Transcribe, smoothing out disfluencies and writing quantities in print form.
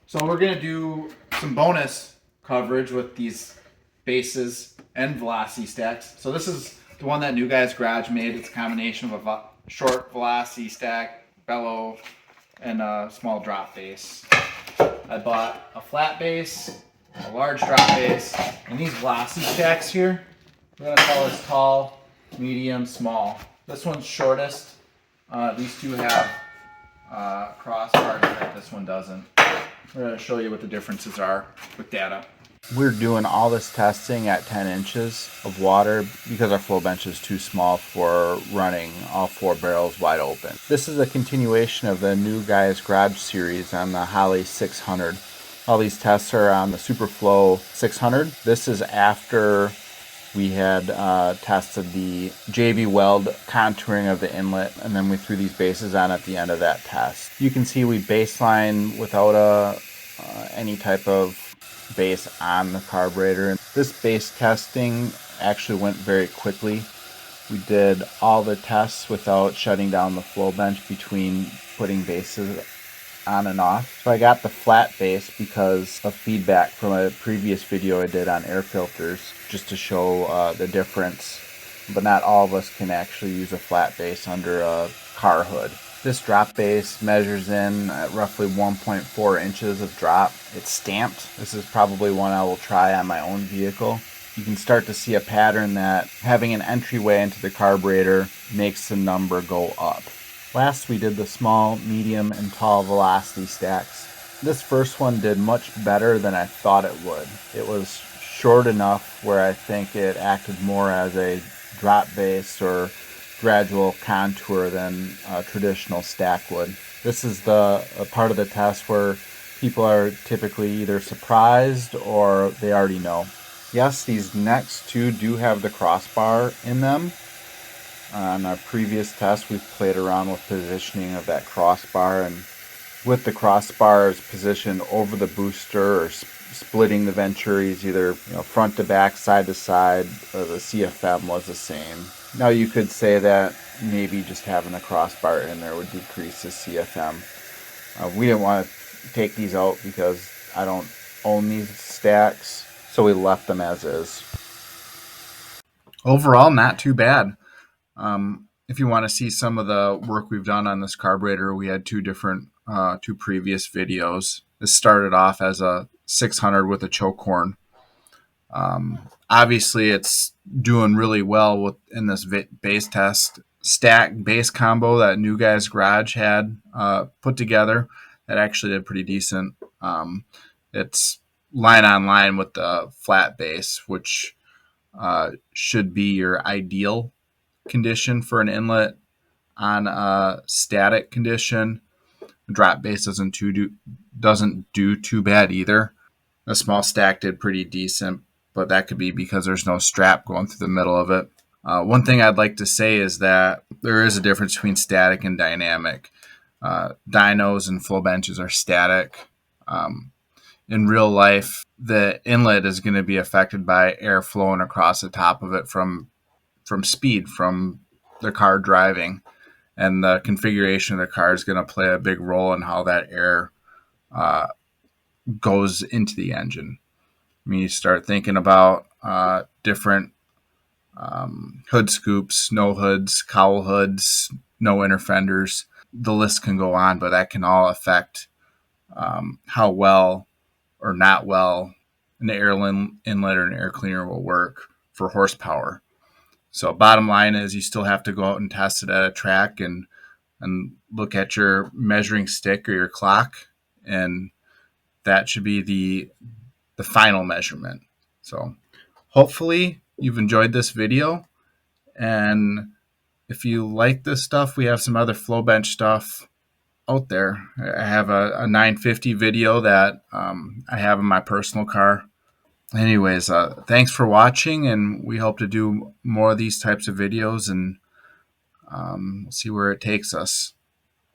So we're going to do some bonus coverage with these bases and velocity stacks. So this is the one that New Guys Garage made. It's a combination of a short velocity stack, bellow, and a small drop base. I bought a flat base, a large drop base, and these velocity stacks here. We're going to call this tall, medium, small. This one's shortest. These two have crossbars that this one doesn't. We're going to show you what the differences are with data. We're doing all this testing at 10 inches of water because our flow bench is too small for running all 4 barrels wide open. This is a continuation of the New Guys Garage series on the Holley 600. All these tests are on the Superflow 600. This is after we had tested the JB Weld contouring of the inlet, and then we threw these bases on at the end of that test. You can see we baseline without any type of base on the carburetor. This base testing actually went very quickly. We did all the tests without shutting down the flow bench between putting bases on and off. So I got the flat base because of feedback from a previous video I did on air filters, just to show the difference. But not all of us can actually use a flat base under a car hood. This drop base measures in at roughly 1.4 inches of drop. It's stamped. This is probably one I will try on my own vehicle. You can start to see a pattern that having an entryway into the carburetor makes the number go up. Last we did the small, medium, and tall velocity stacks. This first one did much better than I thought it would. It was short enough where I think it acted more as a drop base or gradual contour than a traditional stack would. This is a part of the test where people are typically either surprised or they already know. Yes, these next two do have the crossbar in them. On our previous test, we've played around with positioning of that crossbar, and with the crossbars positioned over the booster or splitting the venturis either front to back, side to side, the CFM was the same. Now you could say that maybe just having a crossbar in there would decrease the CFM. We didn't want to take these out because I don't own these stacks, so we left them as is. Overall, not too bad. If you want to see some of the work we've done on this carburetor, we had two previous videos. This started off as a 600 with a choke horn. Obviously, it's doing really well in this base test. Stack base combo that New Guys Garage had put together that actually did pretty decent. It's line on line with the flat base, which should be your ideal condition for an inlet. On a static condition, drop base doesn't do too bad either. A small stack did pretty decent, but that could be because there's no strap going through the middle of it. One thing I'd like to say is that there is a difference between static and dynamic. Dynos and flow benches are static. In real life, the inlet is going to be affected by air flowing across the top of it from speed, from the car driving. And the configuration of the car is going to play a big role in how that air goes into the engine. I mean, you start thinking about different hood scoops, no hoods, cowl hoods, no inner fenders. The list can go on, but that can all affect how well or not well an air inlet or an air cleaner will work for horsepower. So bottom line is you still have to go out and test it at a track and look at your measuring stick or your clock, and that should be the final measurement. So hopefully you've enjoyed this video, and if you like this stuff, we have some other flow bench stuff out there. I have a 950 video that I have in my personal car. Anyways, thanks for watching, and we hope to do more of these types of videos, and we'll see where it takes us.